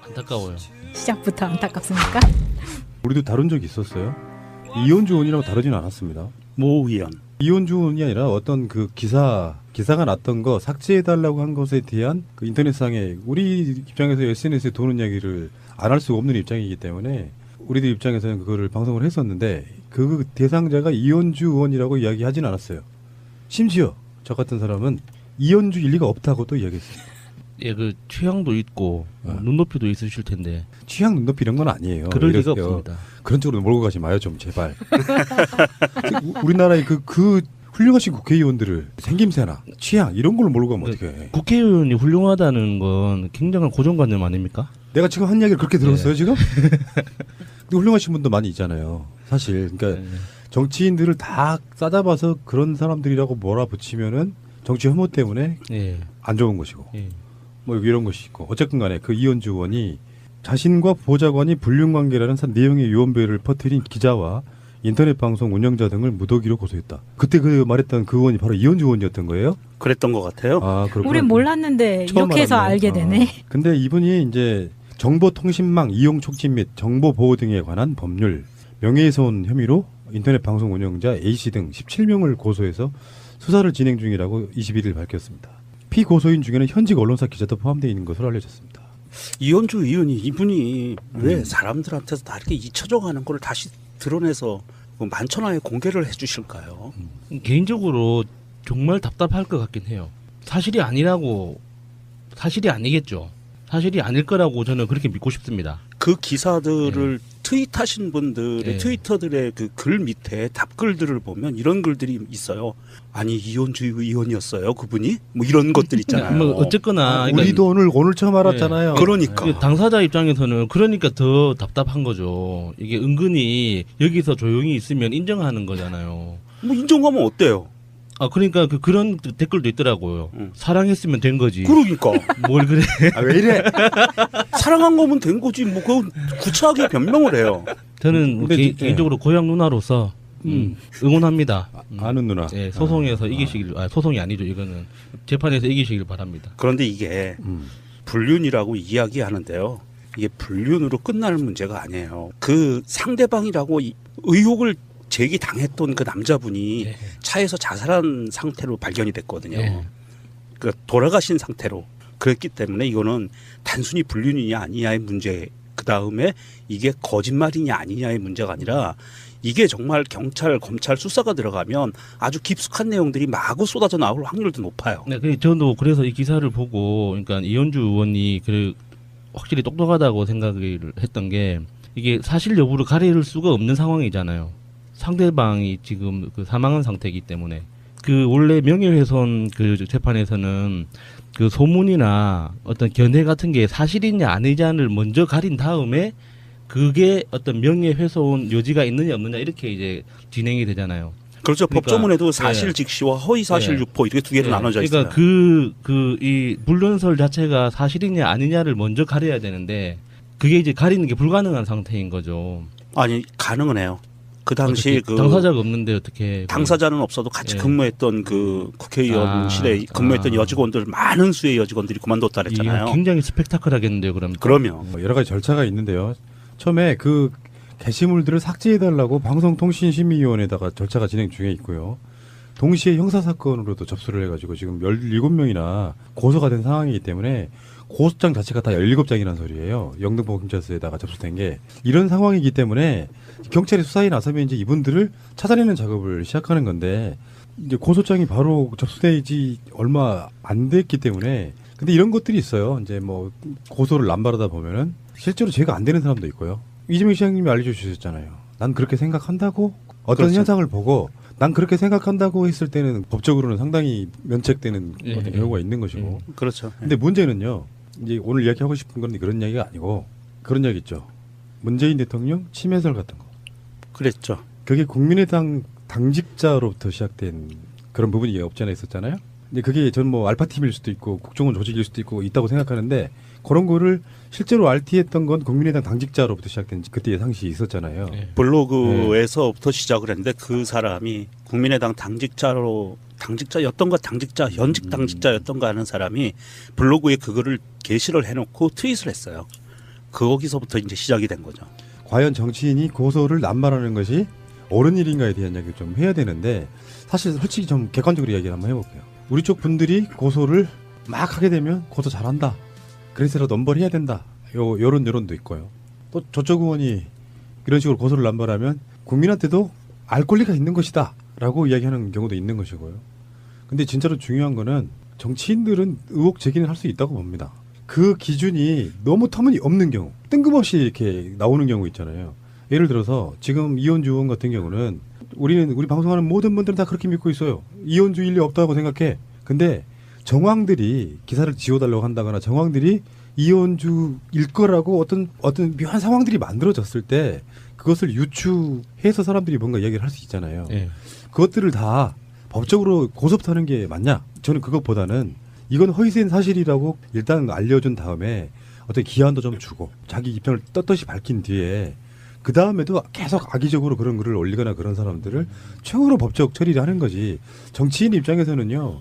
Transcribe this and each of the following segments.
안타까워요. 시작부터 안타깝습니까? 우리도 다룬 적이 있었어요. 이현주 의원이라고 다루진 않았습니다. 모 의원. 이현주 의원이 아니라 어떤 그 기사가 났던 거 삭제해달라고 한 것에 대한 그 인터넷상에 우리 입장에서 SNS에 도는 이야기를 안 할 수가 없는 입장이기 때문에 우리들 입장에서는 그거를 방송을 했었는데 그 대상자가 이현주 의원이라고 이야기하진 않았어요. 심지어 저 같은 사람은 이현주 일리가 없다고 또 이야기했어요. 예, 그 취향도 있고 눈높이도 있으실 텐데 취향 눈높이 이런 건 아니에요. 그럴 리가 이랬어요. 없습니다. 그런 쪽으로 몰고 가지 마요 좀 제발. 우리나라의 그 훌륭하신 국회의원들을 생김새나 취향 이런 걸로 몰고 가면 어떡해. 국회의원이 훌륭하다는 건 굉장한 고정관념 아닙니까? 내가 지금 한 이야기를 그렇게 들었어요 지금? 근데 훌륭하신 분도 많이 있잖아요. 사실 그러니까 정치인들을 다 싸잡아서 그런 사람들이라고 몰아붙이면은 정치 혐오 때문에 예. 안 좋은 것이고 예. 뭐 이런 것이 있고 어쨌든 간에 그 이현주 의원이 자신과 보좌관이 불륜관계라는 내용의 유언배를 퍼뜨린 기자와 인터넷 방송 운영자 등을 무더기로 고소했다. 그때 그 말했던 그 의원이 바로 이현주 의원이었던 거예요? 그랬던 것 같아요. 아, 그렇구나. 우린 몰랐는데 처음 이렇게 해서 알았네. 알게 되네. 근데 이분이 이제 정보통신망 이용 촉진 및 정보보호 등에 관한 법률, 명예훼손 혐의로 인터넷 방송 운영자 A씨 등 17명을 고소해서 수사를 진행 중이라고 21일 밝혔습니다. 피고소인 중에는 현직 언론사 기자도 포함되어 있는 것으로 알려졌습니다. 이현주 의원이 이분이 왜 사람들한테서 다 이렇게 잊혀져 가는 걸 다시 드러내서 만천하에 공개를 해 주실까요? 개인적으로 정말 답답할 것 같긴 해요. 사실이 아니겠죠. 사실이 아닐 거라고 저는 그렇게 믿고 싶습니다. 그 기사들을 트윗하신 분들의 네. 트위터들의 그 글 밑에 답글들을 보면 이런 글들이 있어요. 아니 이현주 의원이었어요 그분이? 뭐 이런 것들 있잖아요. 뭐 어쨌거나 그러니까 우리도 오늘 처음 알았잖아요. 그러니까 그 당사자 입장에서는 그러니까 더 답답한 거죠. 이게 은근히 여기서 조용히 있으면 인정하는 거잖아요. 뭐 인정하면 어때요? 아 그러니까 그런 댓글도 있더라고요. 사랑했으면 된 거지. 그러니까 뭘 그래? 아, 왜 이래? 사랑한 거면 된 거지. 뭐 그건 구차하게 변명을 해요. 저는 근데 개인적으로 고향 누나로서 응원합니다. 아는 누나. 예, 소송에서 이기시길, 소송이 아니죠. 이거는 재판에서 이기시길 바랍니다. 그런데 이게 불륜이라고 이야기하는데요. 이게 불륜으로 끝날 문제가 아니에요. 그 상대방이라고 의혹을 제기당했던 그 남자분이 네. 차에서 자살한 상태로 발견이 됐거든요. 네. 그러니까 돌아가신 상태로 그랬기 때문에 이거는 단순히 불륜이냐 아니냐의 문제, 그 다음에 이게 거짓말이냐 아니냐의 문제가 아니라 이게 정말 경찰, 검찰 수사가 들어가면 아주 깊숙한 내용들이 마구 쏟아져 나올 확률도 높아요. 네, 저도 그래서 이 기사를 보고, 그러니까 이현주 의원이 확실히 똑똑하다고 생각을 했던 게 이게 사실 여부를 가릴 수가 없는 상황이잖아요. 상대방이 지금 그 사망한 상태이기 때문에 그 원래 명예훼손 그 재판에서는 그 소문이나 어떤 견해 같은 게 사실이냐 아니냐를 먼저 가린 다음에 그게 어떤 명예훼손 여지가 있느냐 없느냐 이렇게 이제 진행이 되잖아요. 그렇죠. 그러니까, 법조문에도 사실 직시와 허위 사실 네. 유포 이렇게 두 개로 나눠져 있어요. 그러니까 이 불륜설 자체가 사실이냐 아니냐를 먼저 가려야 되는데 그게 이제 가리는 게 불가능한 상태인 거죠. 아니 가능은 해요. 그 당시 그 당사자가 없는데 어떻게 당사자는 없어도 같이 예. 근무했던 그 국회의원실에 근무했던 여직원들 많은 수의 여직원들이 그만뒀다 그랬잖아요. 굉장히 스펙타클하겠는데요, 그럼. 그러면 여러 가지 절차가 있는데요. 처음에 그 게시물들을 삭제해달라고 방송통신심의위원회에다가 절차가 진행 중에 있고요. 동시에 형사사건으로도 접수를 해가지고 지금 17명이나 고소가 된 상황이기 때문에 고소장 자체가 다 17장이라는 소리예요. 영등포경찰서에다가 접수된 게. 이런 상황이기 때문에 경찰이 수사에 나서면 이제 이분들을 찾아내는 작업을 시작하는 건데 이제 고소장이 바로 접수되지 얼마 안 됐기 때문에 근데 이런 것들이 있어요. 이제 뭐 고소를 남발하다 보면은 실제로 죄가 안 되는 사람도 있고요. 이재명 시장님이 알려주셨잖아요. 난 그렇게 생각한다고 어떤 그렇죠. 현상을 보고 난 그렇게 생각한다고 했을 때는 법적으로는 상당히 면책되는 어떤 경우가 있는 것이고. 그렇죠. 근데 문제는요. 이제 오늘 이야기하고 싶은 건 그런 이야기가 아니고 그런 이야기 있죠. 문재인 대통령 침해설 같은 거. 그랬죠. 그게 국민의당 당직자로부터 시작된 그런 부분이 없지 않아 있었잖아요. 근데 그게 전 뭐 알파팀일 수도 있고 국정원 조직일 수도 있고 생각하는데 그런 거를 실제로 RT했던 건 국민의당 당직자로부터 시작된 그때의 상식이 있었잖아요. 네. 블로그에서부터 시작을 했는데 그 사람이 국민의당 당직자였던가 현직 당직자였던가 하는 사람이 블로그에 그거를 게시를 해놓고 트윗을 했어요. 거기서부터 이제 시작이 된 거죠. 과연 정치인이 고소를 남발하는 것이 옳은 일인가에 대한 이야기를 좀 해야 되는데 사실 솔직히 좀 객관적으로 이야기를 한번 해볼게요. 우리 쪽 분들이 고소를 막 하게 되면 고소 잘한다. 그래서라도 넘버를 해야 된다. 요런 여론도 있고요. 또 저쪽 의원이 이런 식으로 고소를 남발하면 국민한테도 알 권리가 있는 것이다. 라고 이야기하는 경우도 있는 것이고요. 근데 진짜로 중요한 거는 정치인들은 의혹 제기는 할 수 있다고 봅니다. 그 기준이 너무 터무니없는 경우, 뜬금없이 이렇게 나오는 경우 있잖아요. 예를 들어서 지금 이현주 의원 같은 경우는 우리 방송하는 모든 분들은 다 그렇게 믿고 있어요. 이현주 일리 없다고 생각해. 근데 정황들이 기사를 지워달라고 한다거나 정황들이 이현주일 거라고 어떤 묘한 상황들이 만들어졌을 때 그것을 유추해서 사람들이 뭔가 이야기를 할 수 있잖아요. 예. 그것들을 다 법적으로 고소부터 하는 게 맞냐? 저는 그것보다는 이건 허위된 사실이라고 일단 알려준 다음에 어떤 기한도 좀 주고 자기 입장을 떳떳이 밝힌 뒤에 그 다음에도 계속 악의적으로 그런 글을 올리거나 그런 사람들을 최후로 법적 처리를 하는 거지. 정치인 입장에서는요.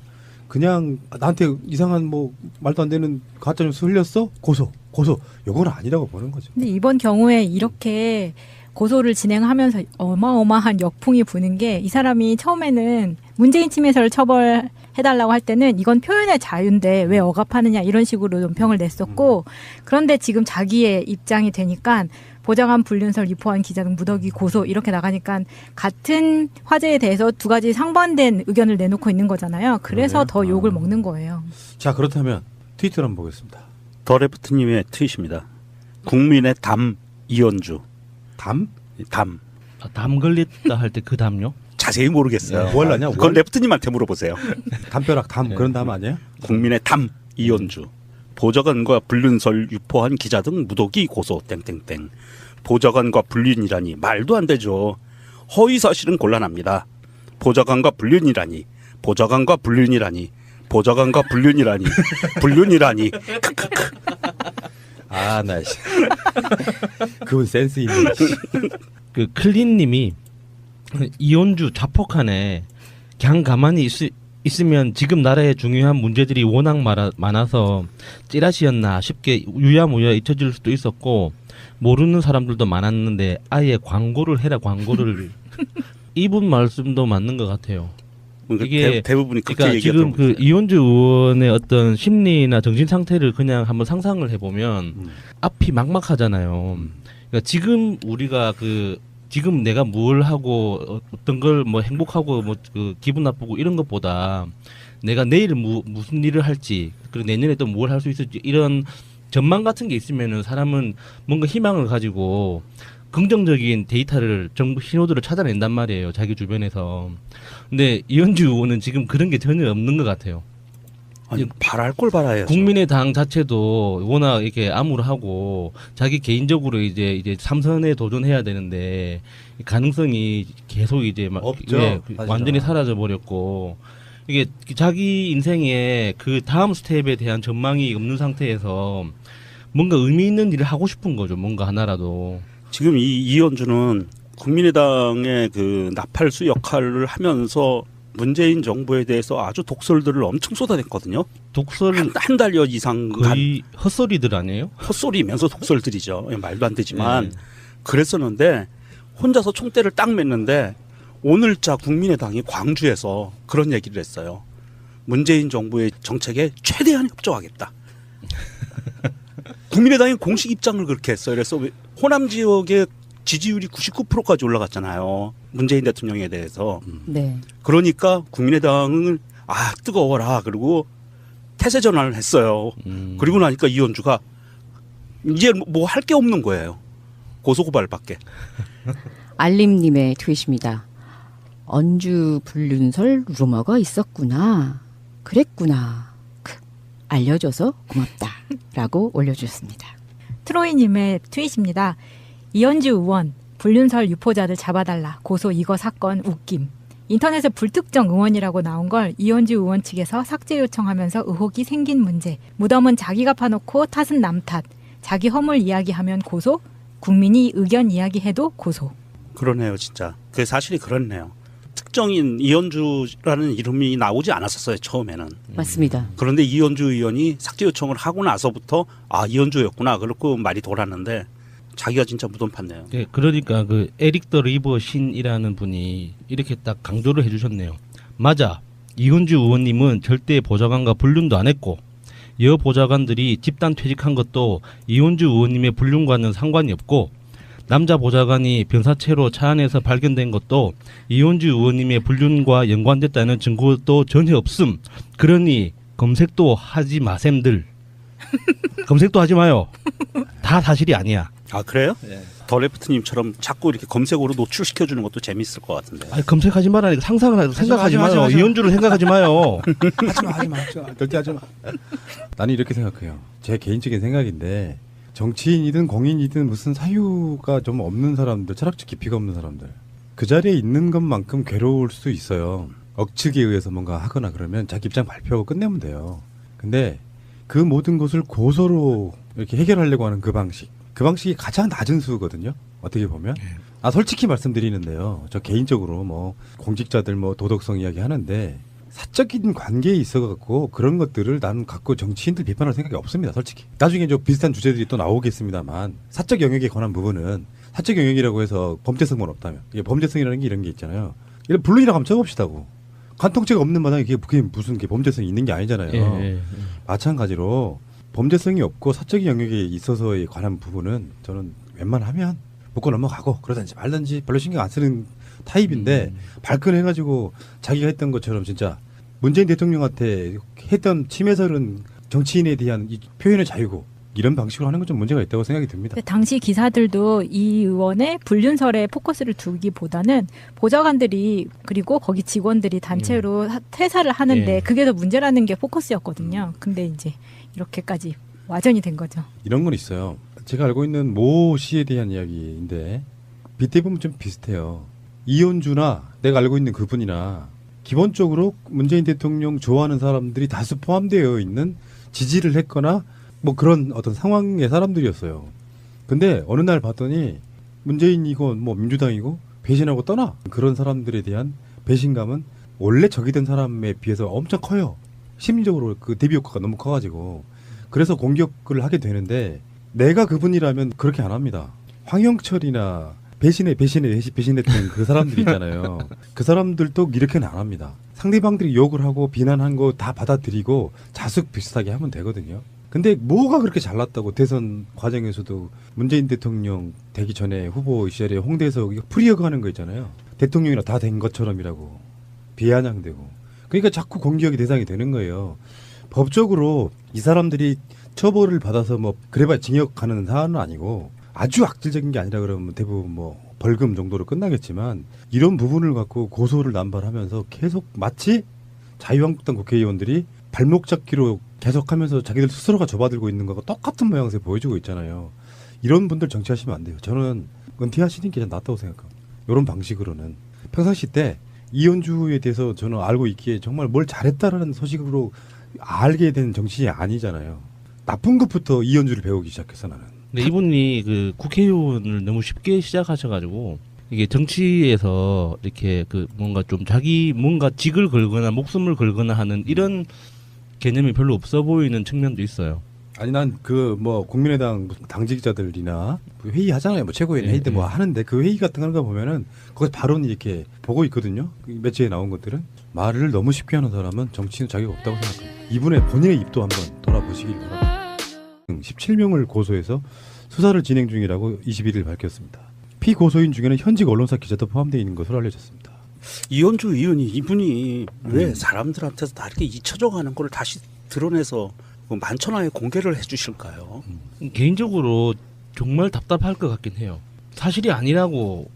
그냥 나한테 이상한 뭐 말도 안 되는 가짜뉴스 흘렸어? 고소. 요건 아니라고 보는 거죠. 근데 이번 경우에 이렇게 고소를 진행하면서 어마어마한 역풍이 부는 게 이 사람이 처음에는 문재인 침해서를 처벌해달라고 할 때는 이건 표현의 자유인데 왜 억압하느냐 이런 식으로 논평을 냈었고 그런데 지금 자기의 입장이 되니까 보좌관 불륜설 유포한 기자 등 무더기 고소 이렇게 나가니까 같은 화제에 대해서 두 가지 상반된 의견을 내놓고 있는 거잖아요. 그래서 그러네요. 더 욕을 먹는 거예요. 자 그렇다면 트위터를 한번 보겠습니다. 더 레프트님의 트윗입니다. 국민의 담 이현주. 담? 담. 담 걸렸다 할 때 그 담요? 자세히 모르겠어요. 뭘 하냐? 그건 레프트님한테 물어보세요. 담벼락 담 그런 담 아니에요? 국민의 담 이현주. 보좌관과 불륜설 유포한 기자 등 무더기 고소 땡땡땡. 보좌관과 불륜이라니 말도 안 되죠. 허위 사실은 곤란합니다. 보좌관과 불륜이라니 불륜이라니 크크크. 아, 나 씨. 그분 센스 있네. 그 클린님이 이현주 자폭하네. 그냥 가만히 있으면 지금 나라에 중요한 문제들이 워낙 많아서 찌라시였나 쉽게 유야무야 잊혀질 수도 있었고 모르는 사람들도 많았는데 아예 광고를 해라 광고를. 이분 말씀도 맞는 것 같아요. 이게 대부분이 그렇게 그러니까 지금 얘기하더라고요. 그 이현주 의원의 어떤 심리나 정신 상태를 그냥 한번 상상을 해보면 앞이 막막하잖아요. 그러니까 지금 우리가 지금 내가 뭘 하고 어떤 걸 뭐 행복하고 뭐 그 기분 나쁘고 이런 것보다 내가 내일 무슨 일을 할지 그리고 내년에 또 뭘 할 수 있을지 이런 전망 같은 게 있으면은 사람은 뭔가 희망을 가지고 긍정적인 데이터를 정보 신호들을 찾아낸단 말이에요. 자기 주변에서. 근데 이현주 의원은 지금 그런 게 전혀 없는 것 같아요. 아니, 바랄 걸 바라야죠. 국민의당 자체도 워낙 이렇게 암울하고 자기 개인적으로 이제 삼선에 도전해야 되는데 가능성이 계속 이제 막 없죠. 완전히 사라져 버렸고 이게 자기 인생에 그 다음 스텝에 대한 전망이 없는 상태에서 뭔가 의미 있는 일을 하고 싶은 거죠. 뭔가 하나라도. 지금 이 이현주는 국민의당의 그 나팔수 역할을 하면서 문재인 정부에 대해서 아주 독설들을 엄청 쏟아냈거든요. 독설 한 달여 이상 거의 헛소리들 아니에요? 헛소리면서 독설들이죠. 말도 안 되지만 그랬었는데 혼자서 총대를 딱 맸는데 오늘자 국민의당이 광주에서 그런 얘기를 했어요. 문재인 정부의 정책에 최대한 협조하겠다. 국민의당이 공식 입장을 그렇게 했어요. 그래서 호남 지역의 지지율이 99%까지 올라갔잖아요. 문재인 대통령에 대해서. 네. 그러니까 국민의당은 뜨거워라. 그리고 태세 전환을 했어요. 그리고 나니까 이현주가 이제 뭐 할 게 없는 거예요. 고소고발밖에. 알림님의 트윗입니다. 언주 불륜설 루머가 있었구나. 그랬구나. 알려줘서 고맙다. 라고 올려주셨습니다. 트로이님의 트윗입니다. 이현주 의원 불륜설 유포자들 잡아달라. 고소 이거 사건 웃김. 인터넷에 불특정 의원이라고 나온 걸 이현주 의원 측에서 삭제 요청하면서 의혹이 생긴 문제. 무덤은 자기가 파놓고 탓은 남 탓. 자기 허물 이야기하면 고소. 국민이 의견 이야기해도 고소. 그러네요, 진짜. 그 사실이 그렇네요. 특정인 이현주라는 이름이 나오지 않았었어요 처음에는. 맞습니다. 그런데 이현주 의원이 삭제 요청을 하고 나서부터 아 이현주였구나 그렇고 말이 돌았는데 자기가 진짜 무덤 팠네요. 네, 그러니까 그 에릭 더 리버 신이라는 분이 이렇게 딱 강조를 해주셨네요. 맞아. 이현주 의원님은 절대 보좌관과 불륜도 안 했고 여 보좌관들이 집단 퇴직한 것도 이현주 의원님의 불륜과는 상관이 없고 남자 보좌관이 변사체로 차 안에서 발견된 것도 이현주 의원님의 불륜과 연관됐다는 증거도 전혀 없음. 그러니 검색도 하지 마셈들. 검색도 하지 마요. 다 사실이 아니야. 아 그래요? 더 레프트님처럼 자꾸 이렇게 검색어로 노출시켜주는 것도 재밌을 것 같은데. 아니, 검색하지 말라니까 상상을 하고 생각하지 하지 마, 마요. 하지 마. 이현주를 생각하지 마요. 하지 마. 절대 하지 마. 나는 이렇게 생각해요. 제 개인적인 생각인데 정치인이든 공인이든 무슨 사유가 좀 없는 사람들, 철학적 깊이가 없는 사람들 그 자리에 있는 것만큼 괴로울 수 있어요. 억측에 의해서 뭔가 하거나 그러면 자기 입장 발표하고 끝내면 돼요. 근데 그 모든 것을 고소로 이렇게 해결하려고 하는 그 방식이 가장 낮은 수거든요. 어떻게 보면. 솔직히 말씀드리는데요. 저 개인적으로 뭐 공직자들 뭐 도덕성 이야기 하는데 사적인 관계에 있어갖고 그런 것들을 나는 갖고 정치인들 비판할 생각이 없습니다. 솔직히. 나중에 좀 비슷한 주제들이 또 나오겠습니다만 사적 영역에 관한 부분은 사적 영역이라고 해서 범죄성은 없다면 이게 범죄성이라는 게 이런 게 있잖아요. 이런 불륜이라고 하면 쳐봅시다고. 간통죄가 없는 마당에 그게 무슨 게 범죄성이 있는 게 아니잖아요. 예. 마찬가지로 범죄성이 없고 사적 영역에 있어서에 관한 부분은 저는 웬만하면 묻고 넘어가고 그러든지 말든지 별로 신경 안 쓰는 타입인데 발끈해가지고 자기가 했던 것처럼 진짜 문재인 대통령한테 했던 침해설은 정치인에 대한 이 표현의 자유고 이런 방식으로 하는 건 좀 문제가 있다고 생각이 듭니다. 근데 당시 기사들도 이 의원의 불륜설에 포커스를 두기보다는 보좌관들이 그리고 거기 직원들이 단체로 퇴사를 하는데 예. 그게 더 문제라는 게 포커스였거든요. 근데 이제 이렇게까지 와전이 된 거죠. 이런 건 있어요. 제가 알고 있는 모 씨에 대한 이야기인데 빗대 보면 좀 비슷해요. 이현주나 내가 알고 있는 그분이나 기본적으로 문재인 대통령 좋아하는 사람들이 다수 포함되어 있는 지지를 했거나 뭐 그런 어떤 상황의 사람들이었어요. 근데 어느 날 봤더니 문재인이고 뭐 민주당이고 배신하고 떠나. 그런 사람들에 대한 배신감은 원래 적이 된 사람에 비해서 엄청 커요. 심리적으로 그 대비 효과가 너무 커가지고 그래서 공격을 하게 되는데 내가 그분이라면 그렇게 안 합니다. 황영철이나 배신했던 그 사람들 있잖아요. 그 사람들도 이렇게는 안 합니다. 상대방들이 욕을 하고 비난한 거 다 받아들이고 자숙 비슷하게 하면 되거든요. 근데 뭐가 그렇게 잘났다고 대선 과정에서도 문재인 대통령 되기 전에 후보 시절에 홍대에서 프리허그 하는 거 있잖아요. 대통령이라 다 된 것처럼이라고 비아냥되고 그러니까 자꾸 공격의 대상이 되는 거예요. 법적으로 이 사람들이 처벌을 받아서 뭐 그래봐야 징역하는 사안은 아니고 아주 악질적인 게 아니라 그러면 대부분 뭐 벌금 정도로 끝나겠지만 이런 부분을 갖고 고소를 남발하면서 계속 마치 자유한국당 국회의원들이 발목 잡기로 계속하면서 자기들 스스로가 접어들고 있는 거가 똑같은 모양새 보여주고 있잖아요. 이런 분들 정치하시면 안 돼요. 저는 은퇴하시는 게 낫다고 생각합니다. 이런 방식으로는 평상시 때 이현주에 대해서 저는 알고 있기에 정말 뭘 잘했다라는 소식으로 알게 된 정치인이 아니잖아요. 나쁜 것부터 이현주를 배우기 시작해서 나는. 근데 이분이 그 국회의원을 너무 쉽게 시작하셔가지고 이게 정치에서 이렇게 그 뭔가 좀 자기 뭔가 직을 걸거나 목숨을 걸거나 하는 이런 개념이 별로 없어 보이는 측면도 있어요. 아니 난 그 뭐 국민의당 당직자들이나 회의 하잖아요. 뭐 최고위원 회의 때 뭐 하는데 그 회의 같은 거 보면은 거기서 바로 이렇게 보고 있거든요. 그 매체에 나온 것들은 말을 너무 쉽게 하는 사람은 정치인 자격이 없다고 생각합니다. 이분의 본인의 입도 한번 돌아보시길 바랍니다. 17명을 고소해서 수사를 진행 중이라고 21일 밝혔습니다. 피고소인 중에는 현직 언론사 기자도 포함되어 있는 것으로 알려졌습니다. 이현주 의원이 이분이 왜 사람들한테서 다 이렇게 잊혀져 가는 걸 다시 드러내서 만천하에 공개를 해주실까요? 개인적으로 정말 답답할 것 같긴 해요. 사실이 아니라고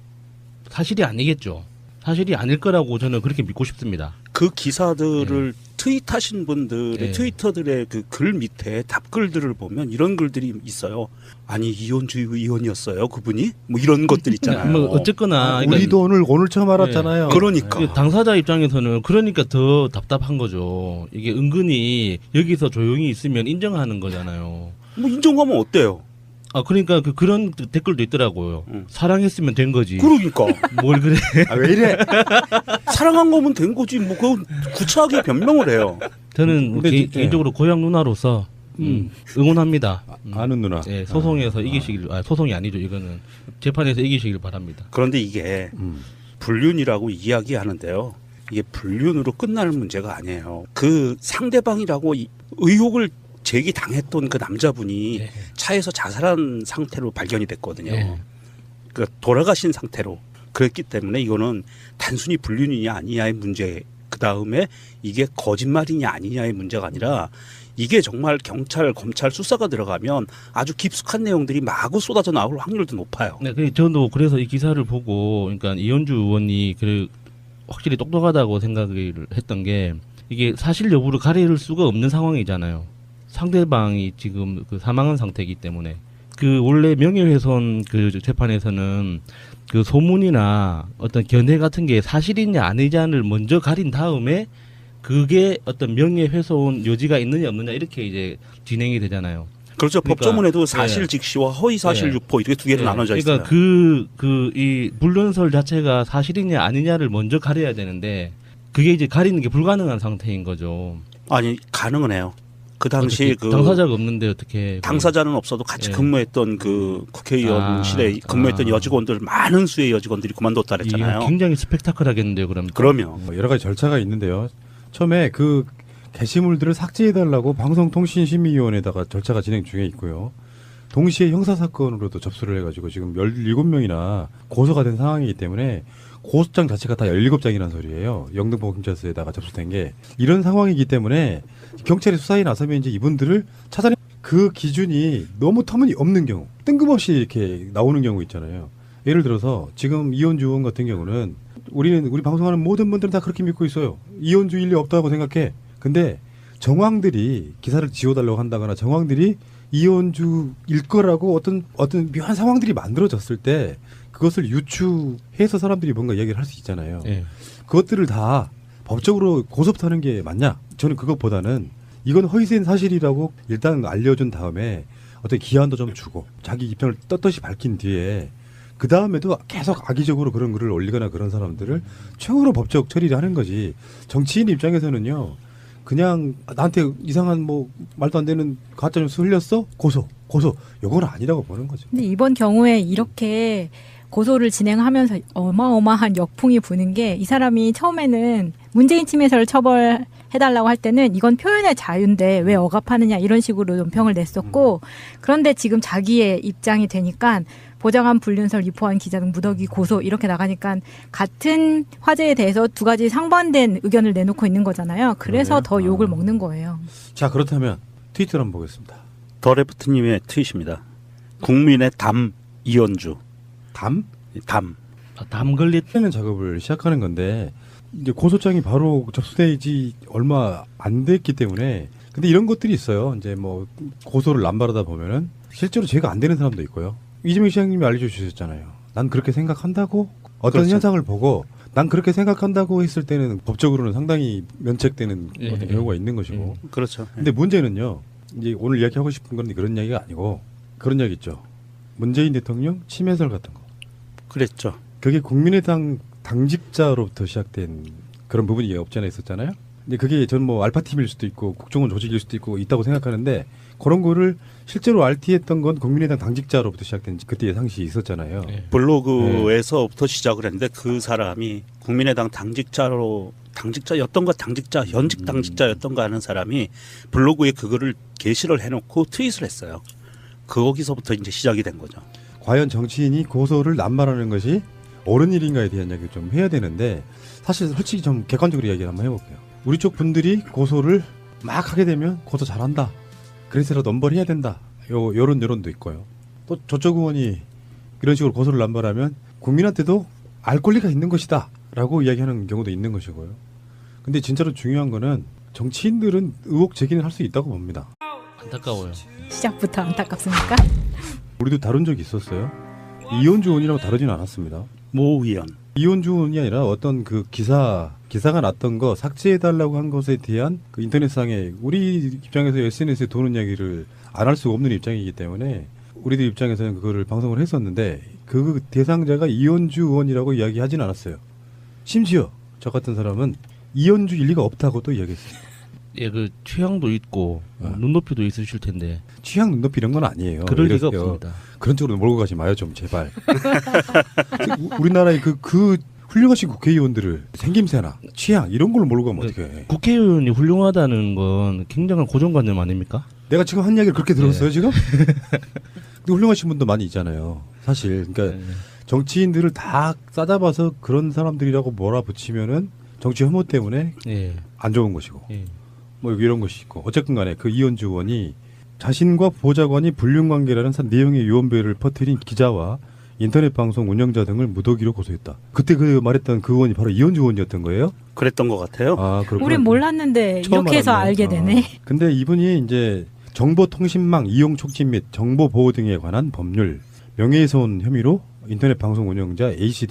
사실이 아니겠죠. 사실이 아닐 거라고 저는 그렇게 믿고 싶습니다. 그 기사들을 트윗하신 분들의 트위터들의 그 글 밑에 답글들을 보면 이런 글들이 있어요. 아니 이현주 의원이었어요 그분이? 뭐 이런 것들 있잖아요. 뭐 어쨌거나 그러니까 우리도 오늘 처음 알았잖아요. 그러니까 당사자 입장에서는 그러니까 더 답답한 거죠. 이게 은근히 여기서 조용히 있으면 인정하는 거잖아요. 뭐 인정하면 어때요? 그러니까 그런 댓글도 있더라고요. 사랑했으면 된 거지. 그러니까 뭘 그래? 아, 왜 이래? 사랑한 거면 된 거지. 뭐 그건 구차하게 변명을 해요. 저는 근데 개인적으로 고향 누나로서 응원합니다. 아는 누나. 예, 소송에서 이기시길, 소송이 아니죠. 이거는 재판에서 이기시길 바랍니다. 그런데 이게 불륜이라고 이야기하는데요. 이게 불륜으로 끝나는 문제가 아니에요. 그 상대방이라고 의혹을 제기당했던 그 남자분이 네. 차에서 자살한 상태로 발견이 됐거든요. 네. 그러니까 돌아가신 상태로 그랬기 때문에 이거는 단순히 불륜이냐 아니냐의 문제, 그 다음에 이게 거짓말이냐 아니냐의 문제가 아니라 이게 정말 경찰, 검찰 수사가 들어가면 아주 깊숙한 내용들이 마구 쏟아져 나올 확률도 높아요. 네, 저도 그래서 이 기사를 보고, 그러니까 이현주 의원이 확실히 똑똑하다고 생각을 했던 게, 이게 사실 여부를 가릴 수가 없는 상황이잖아요. 상대방이 지금 사망한 상태이기 때문에. 원래 명예훼손 재판에서는 소문이나 어떤 견해 같은 게 사실이냐 아니냐를 먼저 가린 다음에 그게 어떤 명예훼손 요지가 있느냐 없느냐 이렇게 이제 진행이 되잖아요. 그렇죠. 그러니까, 법조문에도 사실 직시와 허위 사실 유포 이렇게 두 개로 나눠져 있어요. 그러니까 이 불륜설 자체가 사실이냐 아니냐를 먼저 가려야 되는데 그게 이제 가리는 게 불가능한 상태인 거죠. 아니 가능은 해요. 그 당시 당사자가 없는데 어떻게 당사자는 없어도 같이 근무했던 국회의원실에 근무했던 여직원들 많은 수의 여직원들이 그만뒀다 그랬잖아요. 굉장히 스펙타클하겠는데요, 그러면. 그러면 여러 가지 절차가 있는데요. 처음에 그 게시물들을 삭제해달라고 방송통신심의위원회에다가 절차가 진행 중에 있고요. 동시에 형사사건으로도 접수를 해가지고 지금 17명이나 고소가 된 상황이기 때문에 고소장 자체가 다 17장이라는 소리예요. 영등포경찰서에다가 접수된 게. 이런 상황이기 때문에 경찰이 수사에 나서면 이제 이분들을 찾아내 그 기준이 너무 터무니없는 경우, 뜬금없이 이렇게 나오는 경우 있잖아요. 예를 들어서 지금 이현주 의원 같은 경우는 우리 방송하는 모든 분들은 다 그렇게 믿고 있어요. 이현주 일리 없다고 생각해. 근데 정황들이 기사를 지워달라고 한다거나 정황들이 이현주일 거라고 어떤 묘한 상황들이 만들어졌을 때 그것을 유추해서 사람들이 뭔가 이야기를 할 수 있잖아요. 예. 그것들을 다 법적으로 고소부터 하는 게 맞냐? 저는 그것보다는 이건 허위된 사실이라고 일단 알려준 다음에 어떤 기한도 좀 주고 자기 입장을 떳떳이 밝힌 뒤에 그 다음에도 계속 악의적으로 그런 글을 올리거나 그런 사람들을 최후로 법적 처리를 하는 거지. 정치인 입장에서는요. 그냥 나한테 이상한 말도 안 되는 가짜 뉴스 흘렸어? 고소. 요건 아니라고 보는 거죠. 근데 이번 경우에 이렇게 고소를 진행하면서 어마어마한 역풍이 부는 게 이 사람이 처음에는 문재인 침해설 처벌해달라고 할 때는 이건 표현의 자유인데 왜 억압하느냐 이런 식으로 논평을 냈었고 그런데 지금 자기의 입장이 되니까 보장한 불륜설 유포한 기자 등 무더기 고소 이렇게 나가니까 같은 화제에 대해서 두 가지 상반된 의견을 내놓고 있는 거잖아요. 그래서 그러네요. 더 욕을 먹는 거예요. 자, 그렇다면 트위터를 한번 보겠습니다. 더레프트님의 트윗입니다. 국민의 담 이현주. 담 걸리 는 작업을 시작하는 건데 이제 고소장이 바로 접수되지 얼마 안 됐기 때문에 근데 이런 것들이 있어요. 이제 고소를 남발하다 보면은 실제로 죄가 안 되는 사람도 있고요. 이재명 시장님이 알려주셨잖아요. 난 그렇게 생각한다고 어떤 그렇죠. 현상을 보고 난 그렇게 생각한다고 했을 때는 법적으로는 상당히 면책되는 어떤 경우가 있는 것이고. 그렇죠. 근데 문제는요. 이제 오늘 이야기하고 싶은 건 그런 이야기가 아니고 그런 이야기 있죠. 문재인 대통령 침해설 같은 거. 그랬죠. 그게 국민의당 당직자로부터 시작된 그런 부분이 없지 않아 있었잖아요. 근데 그게 전 알파팀일 수도 있고 국정원 조직일 수도 있다고 생각하는데 그런 거를 실제로 RT했던 건 국민의당 당직자로부터 시작된 그때의 상식이 있었잖아요. 네. 블로그에서부터 시작을 했는데 그 사람이 국민의당 당직자였던가 현직 당직자였던가 하는 사람이 블로그에 그거를 게시를 해놓고 트윗을 했어요. 거기서부터 이제 시작이 된 거죠. 과연 정치인이 고소를 남발하는 것이 옳은 일인가에 대한 이야기를 좀 해야 되는데 사실 솔직히 좀 객관적으로 이야기를 한번 해볼게요. 우리 쪽 분들이 고소를 막 하게 되면 고소 잘한다. 그래서라도 넘버를 해야 된다. 요런 여론도 있고요. 또 저쪽 의원이 이런 식으로 고소를 남발하면 국민한테도 알 권리가 있는 것이다. 라고 이야기하는 경우도 있는 것이고요. 근데 진짜로 중요한 거는 정치인들은 의혹 제기는 할 수 있다고 봅니다. 안타까워요. 시작부터 안타깝습니까? 우리도 다룬 적이 있었어요. 이현주 의원이라고 다루지는 않았습니다. 모 의원. 이현주 의원이 아니라 어떤 그 기사가 났던 거 삭제해달라고 한 것에 대한 그 인터넷상에 우리 입장에서 SNS에 도는 이야기를 안 할 수가 없는 입장이기 때문에 우리들 입장에서는 그거를 방송을 했었는데 그 대상자가 이현주 의원이라고 이야기하진 않았어요. 심지어 저 같은 사람은 이현주일 리가 없다고도 이야기했어요. 예, 그 취향도 있고 눈높이도 있으실 텐데 취향 눈높이 이런 건 아니에요. 그럴 리가 이래서요. 없습니다. 그런 쪽으로 몰고 가지 마요 좀 제발. 우리나라의 그 훌륭하신 국회의원들을 생김새나 취향 이런 걸로 몰고 가면 어떡해. 국회의원이 훌륭하다는 건 굉장한 고정관념 아닙니까? 내가 지금 한 이야기를 그렇게 들었어요 지금? 근데 훌륭하신 분도 많이 있잖아요. 사실 그러니까 네. 정치인들을 다 싸잡아서 그런 사람들이라고 몰아붙이면은 정치 혐오 때문에 예. 안 좋은 것이고 예. 뭐 이런 것이 있고 어쨌든 간에 그 이현주 의원이 자신과 보좌관이 불륜관계라는 내용의 유언배를 퍼뜨린 기자와 인터넷 방송 운영자 등을 무더기로 고소했다. 그때 그 말했던 그 의원이 바로 이현주 의원이었던 거예요? 그랬던 것 같아요. 아, 그렇구나. 우린 몰랐는데 처음 이렇게 해서 알았네. 알게 되네. 근데 이분이 이제 정보통신망 이용 촉진 및 정보 보호 등에 관한 법률, 명예훼손 혐의로 인터넷 방송 운영자 A씨 등